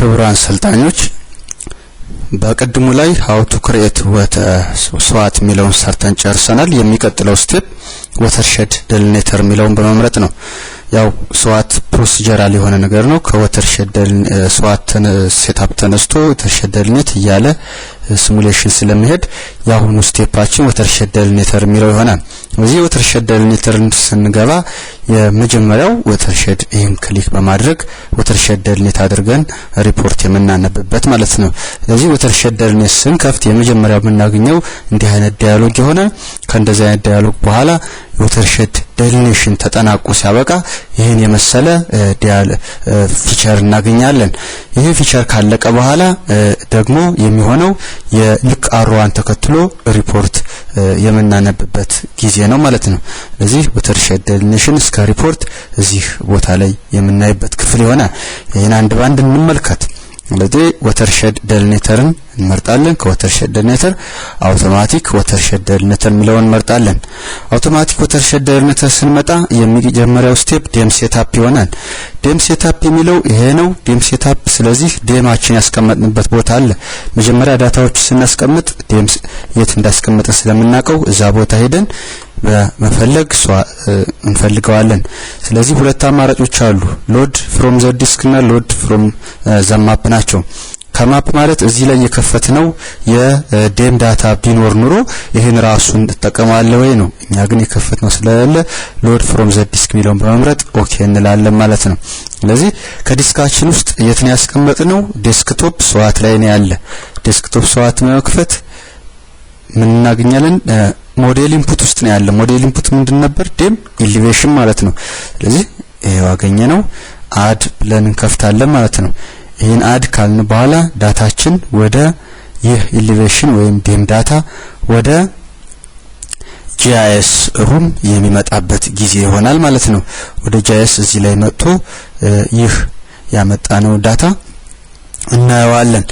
ክቡራን ሰልጣኞች በቀድሙ ላይ how to create SWAT ሚለውን ሰርተን ጨርሰናል። የሚቀጥለው ስቴፕ watershed delineator ሚለውን በመምረጥ ነው። ያው SWAT ፕሮሲጀራል የሆነ ነገር ነው። ከwatershed SWAT ሴትአፕ ተነስቶ watershed delineate እያለ ሲሙሌሽን ስለሚሄድ ያሁኑ ስቴፓችን watershed delineator ሚለው ይሆናል። እዚህ watershed delineator ስንገባ የመጀመሪያው watershed ይሄን ክሊክ በማድረግ watershed delineate አድርገን ሪፖርት የምናነብበት ማለት ነው። ስለዚህ watershed delineate ስንከፍት የመጀመሪያው የምናገኘው እንዲህ አይነት ዳያሎግ ይሆናል። ከእንደዚህ አይነት ዳያሎግ በኋላ watershed delineation ተጠናቆ ሲያበቃ ይሄን የመሰለ ፊቸር እናገኛለን። ይሄ ፊቸር ካለቀ በኋላ ደግሞ የሚሆነው የልክ አሮዋን ተከትሎ ሪፖርት የምናነብበት ጊዜ ነው ማለት ነው። ስለዚህ watershed delineation እስከ ሪፖርት እዚህ ቦታ ላይ የምናይበት ክፍል ይሆናል። ይሄን አንድ ባንድ እንመልከት። ስለዚህ watershed delineatorን እንመርጣለን። ከwatershed delineator አውቶማቲክ watershed delineator ሚለውን እንመርጣለን። አውቶማቲክ watershed delineator ስንመጣ የሚጀምረው ስቴፕ ዴም ሴትአፕ ይሆናል። ዴም ሴትአፕ የሚለው ይሄ ነው። ዴም ሴትአፕ ስለዚህ ዴማችን ያስቀመጥንበት ቦታ አለ። መጀመሪያ ዳታዎች ስናስቀምጥ ዴም የት እንዳስቀመጠ ስለምናቀው እዛ ቦታ ሄደን በመፈለግ እንፈልገዋለን። ስለዚህ ሁለት አማራጮች አሉ። ሎድ ፍሮም ዘ ዲስክ እና ሎድ ፍሮም ዘ ማፕ ናቸው። ከማፕ ማለት እዚህ ላይ የከፈትነው የዴም ዳታ ቢኖር ኑሮ ይሄን ራሱን ተጠቀማለ ወይ ነው። እኛ ግን የከፈትነው ስለሌለ ሎድ ፍሮም ዘ ዲስክ ሚለውን በመምረጥ ኦኬ እንላለን ማለት ነው። ስለዚህ ከዲስካችን ውስጥ የት ነው ያስቀመጥነው? ዴስክቶፕ SWAT ላይ ነው ያለ። ዴስክቶፕ SWAT መክፈት ምን እናገኛለን? ሞዴል ኢንፑት ውስጥ ነው ያለ። ሞዴል ኢንፑት ምንድን ነበር? ዴም ኤሊቬሽን ማለት ነው። ስለዚህ ይሄው አገኘነው። አድ ብለን እንከፍታለን ማለት ነው። ይሄን አድ ካልን በኋላ ዳታችን ወደ ይህ ኤሊቬሽን ወይም ዴም ዳታ ወደ GIS ሩም የሚመጣበት ጊዜ ይሆናል ማለት ነው። ወደ GIS እዚህ ላይ መጥቶ ይህ ያመጣነው ዳታ እናየዋለን።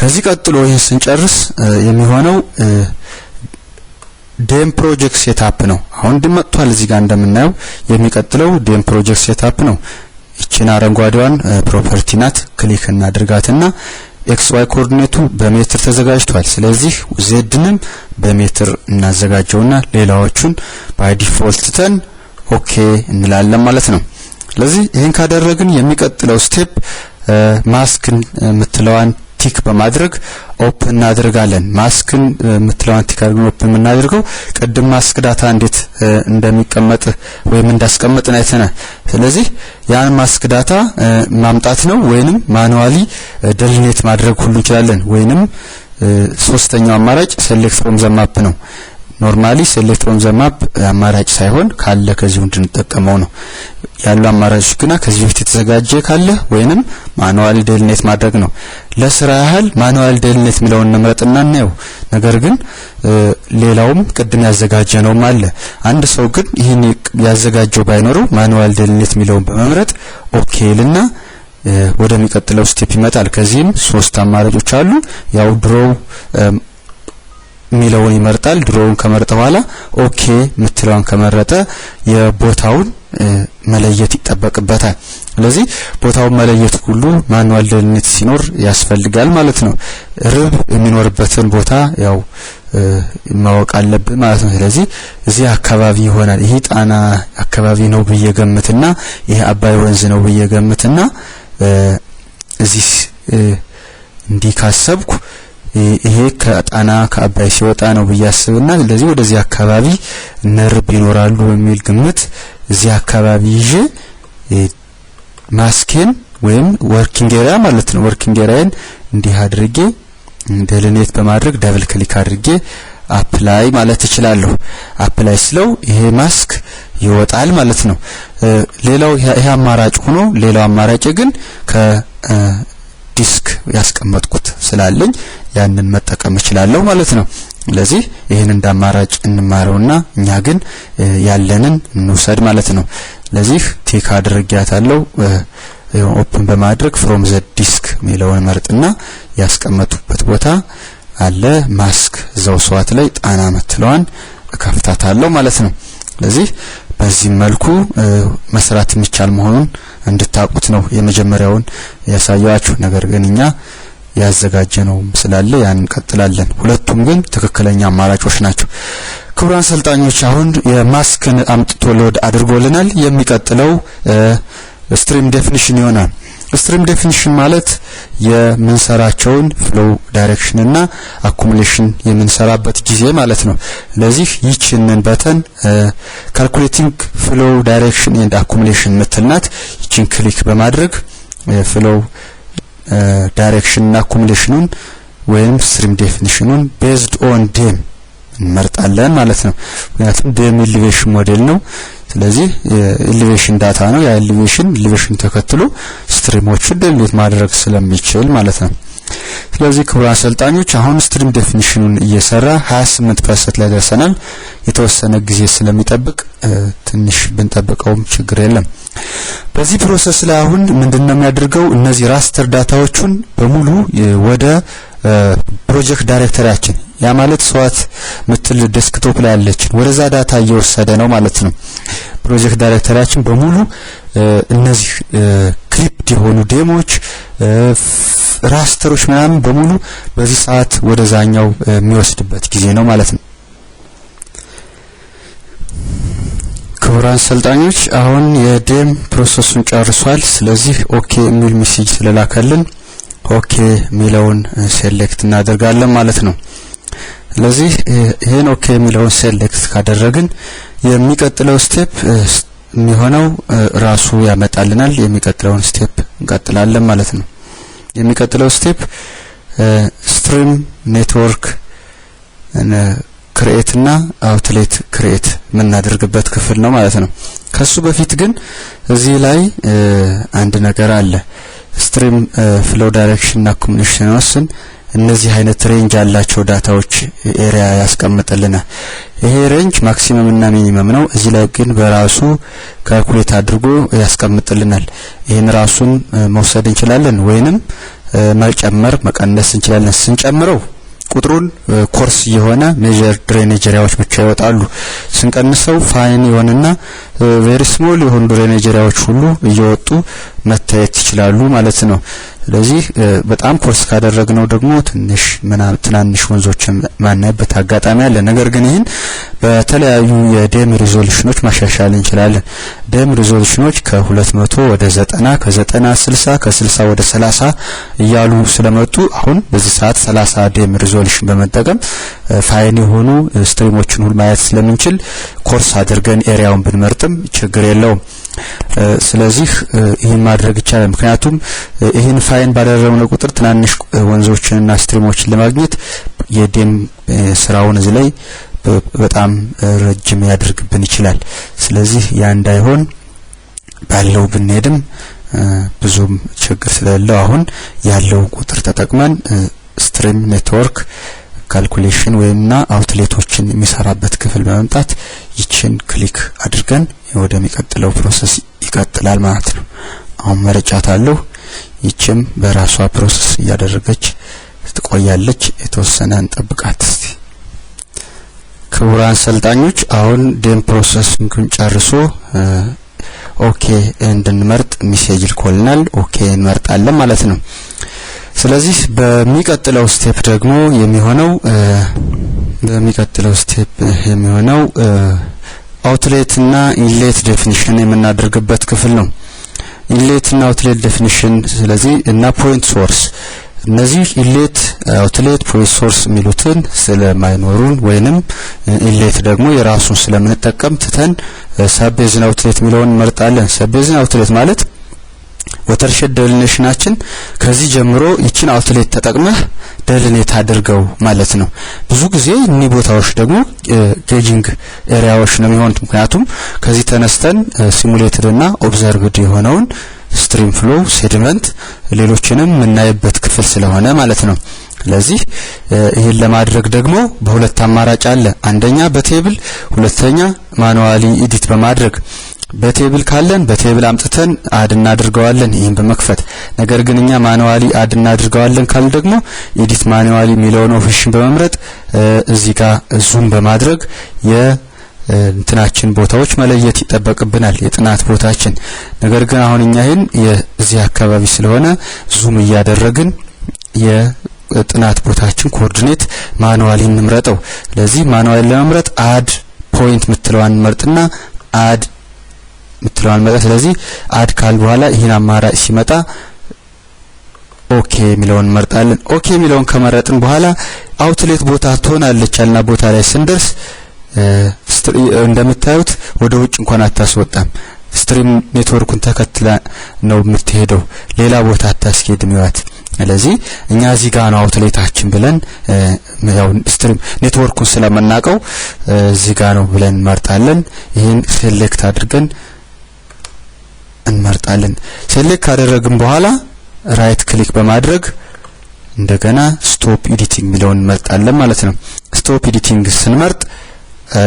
ከዚህ ቀጥሎ ይሄን ስንጨርስ የሚሆነው ዴም ፕሮጀክት ሴትአፕ ነው። አሁን ድመጥቷል። እዚህ ጋር እንደምናየው የሚቀጥለው ዴም ፕሮጀክት ሴትአፕ ነው። እቺን አረንጓዴዋን ፕሮፐርቲ ናት። ክሊክ እናድርጋትና XY ኮኦርዲኔቱ በሜትር ተዘጋጅቷል። ስለዚህ ዜድንም በሜትር እናዘጋጀውና ሌላዎቹን ባይ ዲፎልት ተን ኦኬ እንላለን ማለት ነው። ስለዚህ ይሄን ካደረግን የሚቀጥለው ስቴፕ ማስክን ምትለዋን ቲክ በማድረግ ኦፕን እናደርጋለን። ማስክን ምትለዋን ቲክ አድርገን ኦፕን እናደርገው ቀድም ማስክ ዳታ እንዴት እንደሚቀመጥ ወይም እንዳስቀመጥን አይተናል። ስለዚህ ያን ማስክ ዳታ ማምጣት ነው ወይንም ማኑዋሊ ደሊኔት ማድረግ ሁሉ እንችላለን። ወይንም ሶስተኛው አማራጭ ሴሌክት ፍሮም ዘ ማፕ ነው። ኖርማሊ ሴሌክት ፍሮም ዘ ማፕ አማራጭ ሳይሆን ካለ ከዚሁ እንድንጠቀመው ነው ያለው። አማራጭ ግና ከዚህ በፊት የተዘጋጀ ካለ ወይንም ማኑዋሊ ደሊኔት ማድረግ ነው። ለስራ ያህል ማኑዋሊ ደሊኔት ሚለውን እንመርጥና እናየው። ነገር ግን ሌላውም ቅድም ያዘጋጀነውም አለ። አንድ ሰው ግን ይሄን ያዘጋጀው ባይኖረው ማኑዋሊ ደሊኔት ሚለውን በመምረጥ ኦኬ ልና ወደሚቀጥለው ስቴፕ ይመጣል። ከዚህም ሶስት አማራጮች አሉ። ያው ድሮው ሚለውን ይመርጣል። ድሮውን ከመረጠ በኋላ ኦኬ ምትለውን ከመረጠ የቦታውን መለየት ይጠበቅበታል። ስለዚህ ቦታውን መለየት ሁሉ ማኑዋል ደሊኔት ሲኖር ያስፈልጋል ማለት ነው። ርብ የሚኖርበትን ቦታ ያው ማወቅ አለብን ማለት ነው። ስለዚህ እዚህ አካባቢ ይሆናል። ይሄ ጣና አካባቢ ነው በየገምትና ይሄ አባይ ወንዝ ነው በየገምትና እዚህ እንዲካሰብኩ ይሄ ከጣና ከአባይ ሲወጣ ነው በያስብና ስለዚህ ወደዚህ አካባቢ ነርብ ይኖራሉ የሚል ግምት እዚህ አካባቢ ይዤ ማስኬን ወይም ወርኪንግ ኤሪያ ማለት ነው ወርኪንግ ኤሪያን እንዲህ አድርጌ ደሊኔት በማድረግ ዳብል ክሊክ አድርጌ አፕላይ ማለት እችላለሁ። አፕላይ ስለው ይሄ ማስክ ይወጣል ማለት ነው። ሌላው ይሄ አማራጭ ሆኖ ሌላው አማራጭ ግን ዲስክ ያስቀመጥኩት ስላለኝ ያንን መጠቀም እችላለሁ ማለት ነው። ስለዚህ ይሄን እንዳማራጭ እንማረውና እኛ ግን ያለንን እንውሰድ ማለት ነው። ስለዚህ ቲክ አድርጌያታለሁ። ኦፕን በማድረግ ፍሮም ዘ ዲስክ ሚለውን መርጥና ያስቀመጡበት ቦታ አለ ማስክ ዘው SWAT ላይ ጣና መትለዋን ከፍታታለሁ ማለት ነው። ስለዚህ በዚህ መልኩ መስራት የሚቻል መሆኑን እንድታቁት ነው የመጀመሪያውን ያሳያችሁ። ነገር ግን እኛ ያዘጋጀነው ስላለ ያን እንቀጥላለን። ሁለቱም ግን ትክክለኛ አማራጮች ናቸው። ክቡራን ሰልጣኞች አሁን የማስክን አምጥቶ ሎድ አድርጎልናል። የሚቀጥለው ስትሪም ዴፊኒሽን ይሆናል። ስትሪም ዴፊኒሽን ማለት የምንሰራቸውን ፍሎው ዳይሬክሽን እና አኩሙሌሽን የምንሰራበት ጊዜ ማለት ነው። ለዚህ ይችንን በተን ካልኩሌቲንግ ፍሎው ዳይሬክሽን ኤንድ አኩሙሌሽን ምትልናት ይችን ክሊክ በማድረግ ፍሎው ዳይሬክሽን እና አኩሙሌሽኑን ወይም ስትሪም ዴፊኒሽኑን ቤዝድ ኦን ዴም እንመርጣለን ማለት ነው። ምክንያቱም ዴም ኢሊቬሽን ሞዴል ነው። ስለዚህ ኢሊቬሽን ዳታ ነው። ያ ኢሊቬሽን ተከትሎ ስትሪሞችን ዴሊት ማድረግ ስለሚችል ማለት ነው። ስለዚህ ክቡራን አሰልጣኞች አሁን ስትሪም ዴፊኒሽኑን እየሰራ 28% ላይ ደርሰናል። የተወሰነ ጊዜ ስለሚጠብቅ ትንሽ ብንጠብቀውም ችግር የለም። በዚህ ፕሮሰስ ላይ አሁን ምንድነው የሚያደርገው? እነዚህ ራስተር ዳታዎቹን በሙሉ ወደ ፕሮጀክት ዳይሬክተሪያችን ያ ማለት SWAT ምትል ዴስክቶፕ ላይ ያለችን ወደዛ ዳታ እየወሰደ ነው ማለት ነው። ፕሮጀክት ዳይሬክተሪያችን በሙሉ እነዚህ ክሊፕድ የሆኑ ዴሞች ራስተሮች ምናምን በሙሉ በዚህ ሰዓት ወደዛኛው የሚወስድበት ጊዜ ነው ማለት ነው። ክቡራን ሰልጣኞች አሁን የዴም ፕሮሰሱን ጨርሷል። ስለዚህ ኦኬ የሚል ሜሴጅ ስለላከልን ኦኬ ሚለውን ሴሌክት እናደርጋለን ማለት ነው። ስለዚህ ይሄን ኦኬ ሚለውን ሴሌክት ካደረግን የሚቀጥለው ስቴፕ የሚሆነው ራሱ ያመጣልናል። የሚቀጥለውን ስቴፕ እንቀጥላለን ማለት ነው። የሚቀጥለው ስቴፕ ስትሪም ኔትወርክ ክሬት እና አውትሌት ክሬት የምናደርግበት ክፍል ነው ማለት ነው። ከሱ በፊት ግን እዚህ ላይ አንድ ነገር አለ። ስትሪም ፍሎው ዳይሬክሽን እና አኩሙሌሽን ወስን እነዚህ አይነት ሬንጅ ያላቸው ዳታዎች ኤሪያ ያስቀምጥልናል። ይሄ ሬንጅ ማክሲመም እና ሚኒመም ነው። እዚህ ላይ ግን በራሱ ካልኩሌት አድርጎ ያስቀምጥልናል። ይሄን ራሱን መውሰድ እንችላለን ወይንም መጨመር መቀነስ እንችላለን። ስንጨምረው ቁጥሩን ኮርስ የሆነ ሜጀር ድሬኔጅ ኤሪያዎች ብቻ ይወጣሉ። ስንቀንሰው ፋይን የሆነና ቬሪ ስሞል የሆኑ ድሬኔጅ ኤሪያዎች ሁሉ እየወጡ መታየት ይችላሉ ማለት ነው። ስለዚህ በጣም ኮርስ ካደረግነው ደግሞ ትናንሽ ወንዞችን ማናይበት አጋጣሚ አለ። ነገር ግን ይህን በተለያዩ የዴም ሪዞሉሽኖች ማሻሻል እንችላለን። ዴም ሪዞሉሽኖች ከ200 ወደ 90 ከ90 60 ከ60 ወደ 30 እያሉ ስለመጡ አሁን በዚህ ሰዓት 30 ዴም ሪዞሉሽን በመጠቀም ፋይን የሆኑ ስትሪሞችን ሁሉ ማየት ስለምንችል ኮርስ አድርገን ኤሪያውን ብንመርጥም ችግር የለውም። ስለዚህ ይሄን ማድረግ ይቻላል። ምክንያቱም ይሄን ፋይን ባደረግነው ቁጥር ትናንሽ ወንዞችንና ስትሪሞችን ለማግኘት የዴም ስራውን እዚህ ላይ በጣም ረጅም ያደርግብን ይችላል። ስለዚህ ያ እንዳይሆን ባለው ብንሄድም ብዙም ችግር ስለሌለው አሁን ያለው ቁጥር ተጠቅመን ስትሪም ኔትወርክ ካልኩሌሽን ወይና አውትሌቶችን የሚሰራበት ክፍል በመምጣት ይችን ክሊክ አድርገን ወደሚቀጥለው ፕሮሰስ ይቀጥላል ማለት ነው። አሁን መርጫታለሁ። ይችም በራሷ ፕሮሰስ እያደረገች ትቆያለች። የተወሰነ እንጠብቃት እስቲ። ክቡራን ሰልጣኞች አሁን ዴም ፕሮሰሲንግን ጨርሶ ኦኬ እንድንመርጥ ሜሴጅ ልኮልናል። ኦኬ እንመርጣለን ማለት ነው። ስለዚህ በሚቀጥለው ስቴፕ ደግሞ የሚሆነው አውትሌት እና ኢንሌት ዴፊኒሽን የምናደርግበት ክፍል ነው። ኢንሌት እና አውትሌት ዴፊኒሽን ስለዚህ እና ፖይንት ሶርስ እነዚህ ኢንሌት አውትሌት ፖይንት ሶርስ የሚሉትን ስለማይኖሩን ወይንም ኢንሌት ደግሞ የራሱን ስለምንጠቀም ትተን ሰቤዝን አውትሌት የሚለውን እንመርጣለን። ሰቤዝን አውትሌት ማለት ወተርሸድ ደሊኔሽናችን ከዚህ ጀምሮ ይችን አውትሌት ተጠቅመህ ደሊኔት አድርገው ማለት ነው። ብዙ ጊዜ እነዚህ ቦታዎች ደግሞ ጌጂንግ ኤሪያዎች ነው የሚሆኑት። ምክንያቱም ከዚህ ተነስተን ሲሙሌትድ እና ኦብዘርቭድ የሆነውን ስትሪም ፍሎው ሴዲመንት ሌሎችንም የምናይበት ክፍል ስለሆነ ማለት ነው። ስለዚህ ይሄን ለማድረግ ደግሞ በሁለት አማራጭ አለ። አንደኛ በቴብል፣ ሁለተኛ ማኑዋሊ ኤዲት በማድረግ በቴብል ካለን በቴብል አምጥተን አድ እናድርገዋለን ይሄን በመክፈት። ነገር ግን እኛ ማኑዋሊ አድ እናድርገዋለን ካል ደግሞ ኤዲት ማኑዋሊ የሚለውን ኦፕሽን በመምረጥ እዚህ ጋር ዙም በማድረግ እንትናችን ቦታዎች መለየት ይጠበቅብናል የጥናት ቦታችን ነገር ግን አሁን እኛ ይሄን የዚህ አካባቢ ስለሆነ ዙም እያደረግን የጥናት ቦታችን ኮኦርዲኔት ማኑዋሊ እንምረጠው ስለዚህ ማኑዋሊ ለመምረጥ አድ ፖይንት ምትለዋን መርጥና አድ ምትለዋን መርጥ ስለዚህ አድ ካል በኋላ ይሄን አማራጭ ሲመጣ ኦኬ ሚለውን መርጣለን ኦኬ ሚለውን ከመረጥን በኋላ አውትሌት ቦታ ትሆናለች ያልና ቦታ ላይ ስንደርስ እንደምታዩት ወደ ውጭ እንኳን አታስወጣም ስትሪም ኔትወርኩን ተከትላ ነው የምትሄደው ሌላ ቦታ አታስኬድም ይዋት ስለዚህ እኛ እዚህ ጋር ነው አውትሌታችን ብለን ያው ስትሪም ኔትወርኩን ስለመናቀው እዚህ ጋር ነው ብለን እንመርጣለን ይሄን ሴሌክት አድርገን እንመርጣለን ሴሌክት ካደረግን በኋላ ራይት ክሊክ በማድረግ እንደገና ስቶፕ ኤዲቲንግ ሚለውን እንመርጣለን ማለት ነው ስቶፕ ኤዲቲንግ ስንመርጥ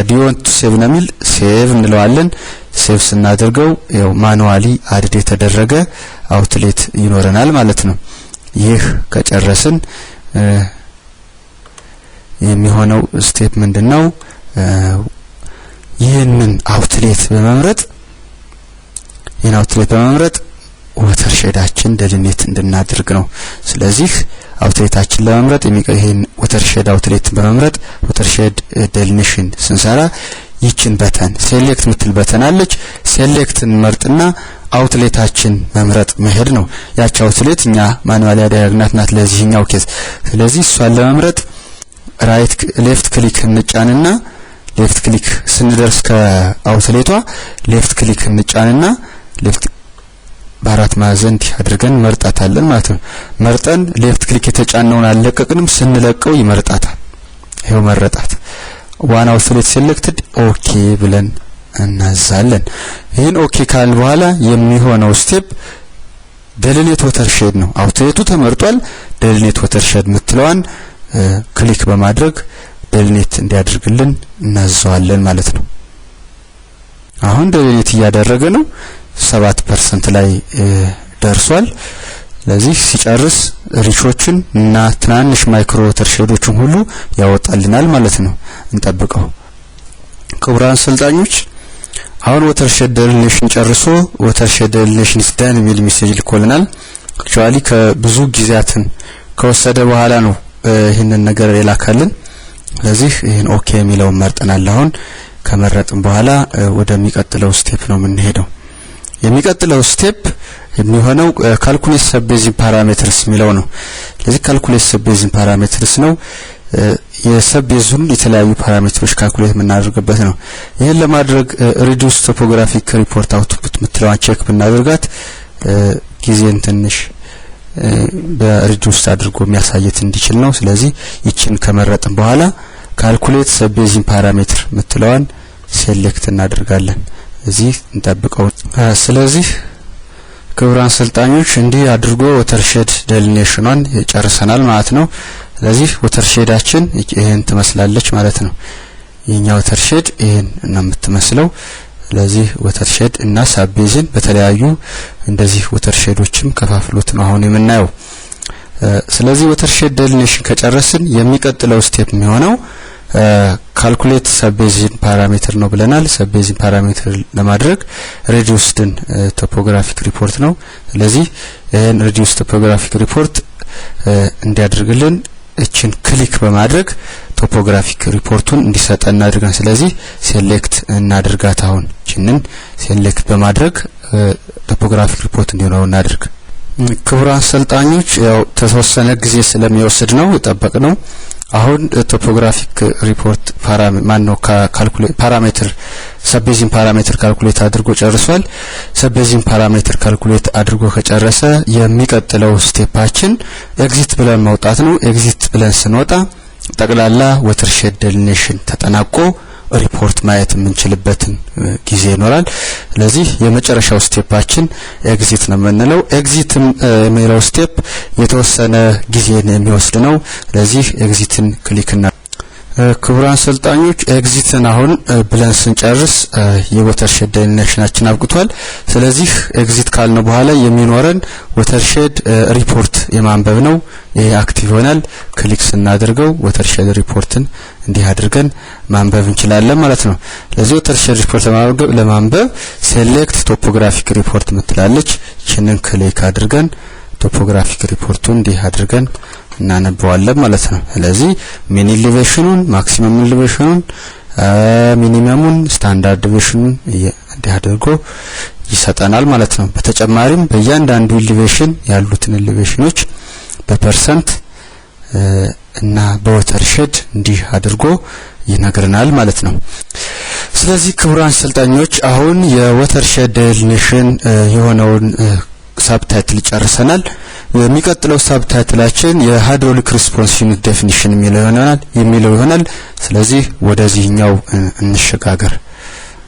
do you want to save ነሚል ሴቭ እንለዋለን ሴቭ ስናደርገው ያው ማኑዋሊ አድድ የተደረገ አውትሌት ይኖረናል ማለት ነው ይህ ከጨረስን የሚሆነው ስቴፕ ምንድነው ይሄንን አውትሌት በመምረጥ ወተርሼዳችን ደልኔት እንድናደርግ ነው ስለዚህ አውትሌታችን ለመምረጥ ይሄን ወተርሼድ አውትሌት በመምረጥ ወተርሼድ ደልኔሽን ስንሰራ ይችን በተን ሴሌክት ምትል በተን አለች ሴሌክትን መርጥና አውትሌታችን መምረጥ መሄድ ነው ያቺ አውትሌት እኛ ማኑዋሊ ያደረግናት ናት ለዚህኛው ኬዝ ስለዚህ እሷን ለመምረጥ ራይት ሌፍት ክሊክ እንጫንና ሌፍት ክሊክ ስንደርስ ከአውትሌቷ ሌፍት ክሊክ እንጫንና ሌፍት በአራት ማዕዘን አድርገን መርጣታለን ማለት ነው መርጠን ሌፍት ክሊክ የተጫነውን አለቀቅንም ስንለቀው ይመርጣታል ይሄው መረጣት ዋን አውትሌት ሴሌክትድ ኦኬ ብለን እናዛለን ይሄን ኦኬ ካልን በኋላ የሚሆነው ስቴፕ ደልኔት ወተርሼድ ነው አውትሌቱ ተመርጧል ደልኔት ወተርሼድ ምትለዋን ክሊክ በማድረግ ደልኔት እንዲያደርግልን እናዛዋለን ማለት ነው አሁን ደልኔት እያደረገ ነው 7% ላይ ደርሷል ስለዚህ ሲጨርስ ሪቾችን እና ትናንሽ ማይክሮ ወተርሼዶችን ሁሉ ያወጣልናል ማለት ነው እንጠብቀው ክቡራን ሰልጣኞች አሁን ወተርሼድ ደልኔሽን ጨርሶ ወተርሼድ ደልኔሽን ስታን የሚል ሜሴጅ ልኮልናል አክቹአሊ ከብዙ ጊዜያትን ከወሰደ በኋላ ነው ይሄንን ነገር የላካልን ስለዚህ ይሄን ኦኬ የሚለውን መርጠናል አሁን ከመረጥን በኋላ ወደሚቀጥለው ስቴፕ ነው የምንሄደው የሚቀጥለው ስቴፕ የሚሆነው ካልኩሌት ሰብ ቤዚክ ፓራሜትርስ ሚለው ነው ስለዚህ ካልኩሌት ሰብ ቤዚክ ፓራሜትርስ ነው የሰብ ቤዙን የተለያዩ ፓራሜትሮች ካልኩሌት የምናደርግበት ነው ይሄን ለማድረግ ሪዱስ ቶፖግራፊክ ሪፖርት አውትፑት ምትለዋን ቼክ ብናደርጋት ጊዜን ትንሽ በሪዱስ አድርጎ የሚያሳየት እንዲችል ነው ስለዚህ ይችን ከመረጥን በኋላ ካልኩሌት ሰብ ቤዚክ ፓራሜትር ምትለዋን ሴሌክት እናደርጋለን እዚህ እንጠብቀው ስለዚህ ክቡራን ሰልጣኞች እንዲህ አድርጎ ወተርሼድ ደልኔሽኗን ጨርሰናል ማለት ነው ስለዚህ ወተርሼዳችን ይሄን ትመስላለች ማለት ነው የኛ ወተርሼድ ይሄን ነው የምትመስለው ስለዚህ ወተርሼድ እና ሳቤዝን በተለያዩ እንደዚህ ወተርሼዶችም ከፋፍሎት ነው አሁን የምናየው ስለዚህ ወተርሼድ ደልኔሽን ከጨረስን የሚቀጥለው ስቴፕ የሚሆነው ካልኩሌት ሰቤዚን ፓራሜትር ነው ብለናል ሰቤዚን ፓራሜትር ለማድረግ ሬዲዩስድን ቶፖግራፊክ ሪፖርት ነው ስለዚህ ይሄን ሬዲዩስ ቶፖግራፊክ ሪፖርት እንዲያደርግልን እችን ክሊክ በማድረግ ቶፖግራፊክ ሪፖርቱን እንዲሰጠን እናድርጋለን ስለዚህ ሴሌክት እናድርጋት አሁን እችንን ሴሌክት በማድረግ ቶፖግራፊክ ሪፖርት እንዲሆነው እናድርግ ክቡራን ሰልጣኞች ያው ተወሰነ ጊዜ ስለሚወስድ ነው የጠበቅነው አሁን ቶፖግራፊክ ሪፖርት ካልኩሌት ፓራሜትር ሰቤዚን ፓራሜትር ካልኩሌት አድርጎ ጨርሷል ሰቤዚን ፓራሜትር ካልኩሌት አድርጎ ከጨረሰ የሚቀጥለው ስቴፓችን ኤግዚት ብለን መውጣት ነው ኤግዚት ብለን ስንወጣ ጠቅላላ ወተርሼድ ደልኔሽን ተጠናቆ ሪፖርት ማየት የምንችልበትን ጊዜ ይኖራል ስለዚህ የመጨረሻው ስቴፓችን ኤግዚት ነው የምንለው ኤግዚት የሚለው ስቴፕ የተወሰነ ጊዜን የሚወስድ ነው ስለዚህ ኤግዚትን ክሊክና ክቡራን ሰልጣኞች ኤግዚትን አሁን ብለን ስንጨርስ የወተርሼድ ዴሊኔሽናችን አብቅቷል። ስለዚህ ኤግዚት ካልነው በኋላ የሚኖረን ወተርሼድ ሪፖርት የማንበብ ነው። ይሄ አክቲቭ ይሆናል። ክሊክ ስናደርገው ወተርሼድ ሪፖርትን እንዲህ አድርገን ማንበብ እንችላለን ማለት ነው። ለዚህ ወተርሼድ ሪፖርት ለማንበብ ሴሌክት ቶፖግራፊክ ሪፖርት ምትላለች። ይህንን ክሊክ አድርገን ቶፖግራፊክ ሪፖርቱን እንዲህ አድርገን እናነበዋለን ማለት ነው። ስለዚህ ሚን ኢሌቬሽኑን፣ ማክሲመም ኢሌቬሽኑን፣ ሚኒመሙን፣ ስታንዳርድ ዲቪዬሽኑን እንዲህ አድርጎ ይሰጠናል ማለት ነው። በተጨማሪም በእያንዳንዱ ኢሌቬሽን ያሉትን ኢሌቬሽኖች በፐርሰንት እና በወተርሼድ እንዲህ አድርጎ ይነግረናል ማለት ነው። ስለዚህ ክቡራን ሰልጣኞች አሁን የወተርሼድ ዴሊኔሽን የሆነውን ሳብታይትል ጨርሰናል። የሚቀጥለው ሳብታይትላችን የሃይድሮሊክ ሪስፖንስ ዩኒት ዴፊኒሽን የሚለው ይሆናል። ስለዚህ ወደዚህኛው እንሸጋገር።